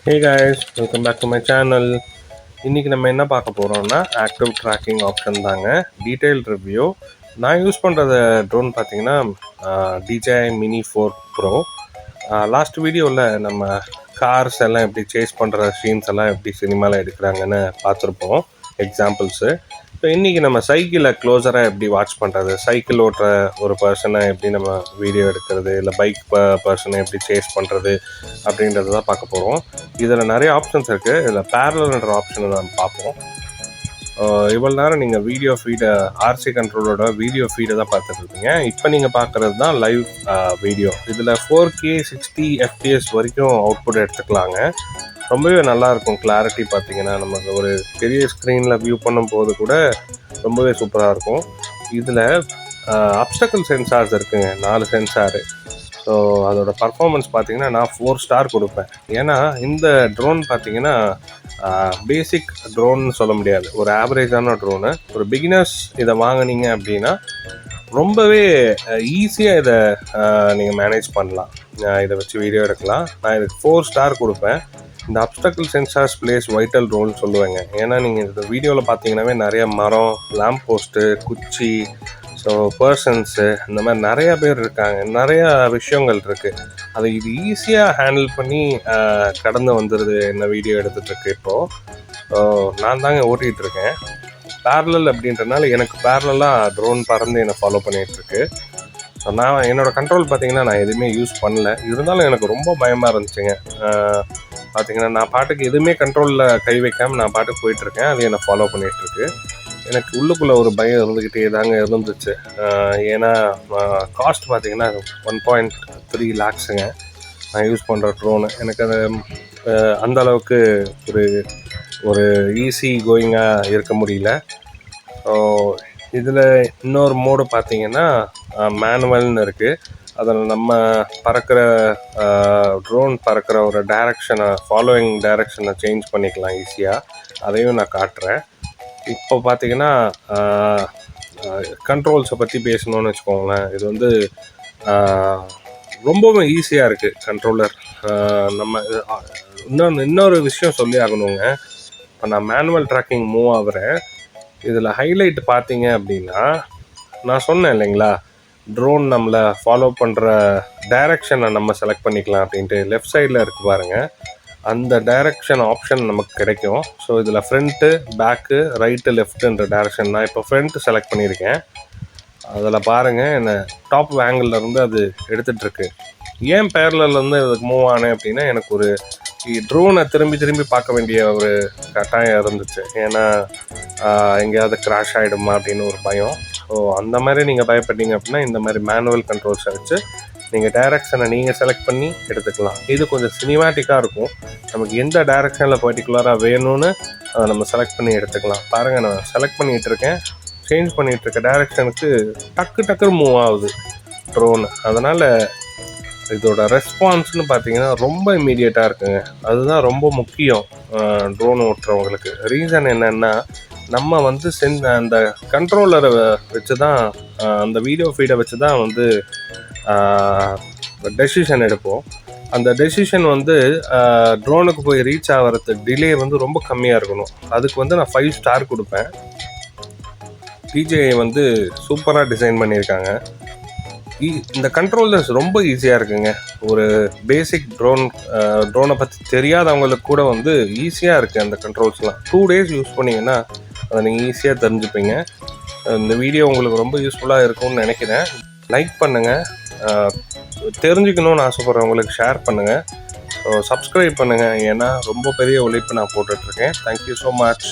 Hey guys, welcome back to my channel. இன்றைக்கி நம்ம என்ன பார்க்க போகிறோம்னா ஆக்டிவ் ட்ராக்கிங் ஆப்ஷன் தாங்க. Detail review. நான் யூஸ் பண்ணுறது ட்ரோன் பார்த்தீங்கன்னா DJI Mini 4 Pro. லாஸ்ட் வீடியோவில் நம்ம கார்ஸ் எல்லாம் எப்படி சேஸ் பண்ணுற சீன்ஸ் எல்லாம் எப்படி சினிமாவில் எடுக்கிறாங்கன்னு பார்த்துருப்போம், எக்ஸாம்பிள்ஸு. ஸோ இன்றைக்கி நம்ம சைக்கிளை க்ளோஸராக எப்படி வாட்ச் பண்ணுறது, சைக்கிள் ஓட்டுற ஒரு பர்சனை எப்படி நம்ம வீடியோ எடுக்கிறது, இல்லை பைக் பர்சனை எப்படி சேஸ் பண்ணுறது அப்படின்றது தான் பார்க்க போகிறோம். இதில் நிறைய ஆப்ஷன்ஸ் இருக்குது. இதில் பேரலல்ன்ற ஆப்ஷனை நம்ம பார்ப்போம். இவ்வளோ நேரம் நீங்கள் வீடியோ ஃபீடை ஆர்சி கண்ட்ரோலோட வீடியோ ஃபீடை தான் பார்த்துட்ருக்கீங்க. இப்போ நீங்கள் பார்க்குறது தான் லைவ் வீடியோ. இதில் 4K 60 FPS வரைக்கும் அவுட்புட் எடுத்துக்கலாங்க. ரொம்பவே நல்லாயிருக்கும். கிளாரிட்டி பார்த்திங்கன்னா நமக்கு ஒரு பெரிய ஸ்க்ரீனில் வியூ பண்ணும்போது கூட ரொம்பவே சூப்பராக இருக்கும். இதில் அப்ஸ்டக்கிள் சென்சார்ஸ் இருக்குங்க, 4 சென்சாரு. ஸோ அதோட பர்ஃபார்மன்ஸ் பார்த்திங்கன்னா நான் 4 ஸ்டார் கொடுப்பேன். ஏன்னா இந்த ட்ரோன் பார்த்திங்கன்னா பேசிக் ட்ரோன்னு சொல்ல முடியாது, ஒரு ஆவரேஜான ட்ரோனு. ஒரு பிகினர்ஸ் இதை வாங்கினீங்க அப்படின்னா ரொம்பவே ஈஸியாக இதை நீங்கள் மேனேஜ் பண்ணலாம். இதை வச்சு வீடியோ எடுக்கலாம். நான் இதுக்கு 4 ஸ்டார் கொடுப்பேன். இந்த அப்ஸ்டக்கிள் சென்சார்ஸ் பிளேஸ் வைட்டல் ரோல்னு சொல்லுவேங்க. ஏன்னா நீங்கள் இந்த வீடியோவில் பார்த்தீங்கன்னாவே நிறைய மரம், லேம்ப் போஸ்ட்டு, குச்சி, ஸோ பர்சன்ஸு, இந்த மாதிரி நிறையா பேர் இருக்காங்க, நிறையா விஷயங்கள் இருக்குது. அதை இது ஈஸியாக ஹேண்டில் பண்ணி கடந்து வந்துடுது என்ன வீடியோ எடுத்துகிட்ருக்கு. இப்போது நான் தாங்க ஓட்டிகிட்ருக்கேன். பேரலல் அப்படின்றனால எனக்கு பேரலாக ட்ரோன் பறந்து என்னை ஃபாலோ பண்ணிகிட்ருக்கு. ஸோ நான் என்னோடய கண்ட்ரோல் பார்த்திங்கன்னா நான் எதுவுமே யூஸ் பண்ணல. இருந்தாலும் எனக்கு ரொம்ப பயமாக இருந்துச்சுங்க. பார்த்திங்கன்னா நான் பாட்டுக்கு எதுவுமே கண்ட்ரோலில் கை வைக்காமல் நான் பாட்டுக்கு போயிட்டுருக்கேன். அது என்னை ஃபாலோ பண்ணிகிட்ருக்கு. எனக்கு உள்ளுக்குள்ளே ஒரு பயம் இருந்துக்கிட்டே தாங்க இருந்துச்சு. ஏன்னா காஸ்ட் பார்த்திங்கன்னா 1.3 lakhsங்க நான் யூஸ் பண்ணுற ட்ரோனு. எனக்கு அது அந்தளவுக்கு ஒரு ஈஸி கோயிங்காக இருக்க முடியல. ஸோ இதில் இன்னொரு மோடு பார்த்திங்கன்னா மேனுவல்னு இருக்குது. அதில் நம்ம பறக்கிற ட்ரோன் பறக்கிற ஒரு டைரக்ஷனை, ஃபாலோயிங் டைரக்ஷனை சேஞ்ச் பண்ணிக்கலாம் ஈஸியாக. அதையும் நான் காட்டுறேன். இப்போ பார்த்திங்கன்னா கண்ட்ரோல்ஸை பற்றி பேசணுன்னு வச்சுக்கோங்களேன். இது வந்து ரொம்பவும் ஈஸியாக இருக்குது கண்ட்ரோலர். நம்ம இன்னொரு விஷயம் சொல்லி ஆகணுங்க. இப்போ நான் மேனுவல் ட்ராக்கிங் மூவ் ஆகுறேன். இதில் ஹைலைட் பார்த்தீங்க அப்படின்னா, நான் சொன்னேன் இல்லைங்களா, ட்ரோன் நம்மளை ஃபாலோ பண்ணுற டைரக்ஷனை நம்ம செலக்ட் பண்ணிக்கலாம் அப்படின்ட்டு. லெஃப்ட் சைடில் இருக்குது பாருங்கள், அந்த டைரக்ஷன் ஆப்ஷன் நமக்கு கிடைக்கும். ஸோ இதில் ஃப்ரண்ட்டு, பேக்கு, ரைட்டு, லெஃப்ட்டுன்ற டைரக்ஷன். நான் இப்போ ஃப்ரண்ட்டு செலக்ட் பண்ணியிருக்கேன். அதில் பாருங்கள், என்ன டாப் ஆங்கிள்லேருந்து அது எடுத்துகிட்ருக்கு. ஏன் பேரலல்லேருந்து இதுக்கு மூவ் ஆனேன் அப்படின்னா, எனக்கு ஒரு ட்ரோனை திரும்பி பார்க்க வேண்டிய ஒரு கட்டாயம் இருந்துச்சு. ஏன்னா எங்கேயாவது கிராஷ் ஆகிடுமா அப்படின்னு ஒரு பயம். ஸோ அந்த மாதிரி நீங்கள் பயப்பட்டீங்க அப்படின்னா இந்த மாதிரி மேனுவல் கண்ட்ரோல்ஸை வச்சு நீங்கள் டைரக்ஷனை நீங்கள் செலக்ட் பண்ணி எடுத்துக்கலாம். இது கொஞ்சம் சினிமேட்டிக்காக இருக்கும். நமக்கு எந்த டைரக்ஷனில் பர்டிகுலராக வேணும்னு அதை நம்ம செலக்ட் பண்ணி எடுத்துக்கலாம். பாருங்கள், நான் செலக்ட் பண்ணிகிட்ருக்கேன், சேஞ்ச் பண்ணிகிட்ருக்க டைரக்ஷனுக்கு டக்குன்னு மூவ் ஆகுது ட்ரோனு. அதனால் இதோட ரெஸ்பான்ஸ்னு பார்த்தீங்கன்னா ரொம்ப இம்மீடியட்டாக இருக்குங்க. அதுதான் ரொம்ப முக்கியம் ட்ரோன் ஓட்டுறவங்களுக்கு. ரீசன் என்னென்னா, நம்ம வந்து அந்த கண்ட்ரோலரை வச்சு தான், அந்த வீடியோ ஃபீடை வச்சு தான் வந்து டெசிஷன் எடுப்போம். அந்த டெசிஷன் வந்து ட்ரோனுக்கு போய் ரீச் ஆகிறது டிலே வந்து ரொம்ப கம்மியாக இருக்கணும். அதுக்கு வந்து நான் 5 ஸ்டார் கொடுப்பேன். DJI வந்து சூப்பராக டிசைன் பண்ணியிருக்காங்க. இந்த கண்ட்ரோலர்ஸ் ரொம்ப ஈஸியாக இருக்குங்க. ஒரு பேசிக் ட்ரோனை பற்றி தெரியாதவங்களுக்கு கூட வந்து ஈஸியாக இருக்குது அந்த கண்ட்ரோல்ஸ்லாம். 2 days யூஸ் பண்ணிங்கன்னா அதை நீங்கள் ஈஸியாக தெரிஞ்சுப்பீங்க. இந்த வீடியோ உங்களுக்கு ரொம்ப யூஸ்ஃபுல்லாக இருக்கும்னு நினைக்கிறேன். லைக் பண்ணுங்கள், தெரிஞ்சுக்கணும்னு ஆசைப்படுறவங்களுக்கு ஷேர் பண்ணுங்கள், சப்ஸ்கிரைப் பண்ணுங்கள். ஏன்னா ரொம்ப பெரிய உழைப்பு நான் போட்டுட்ருக்கேன். Thank you so much.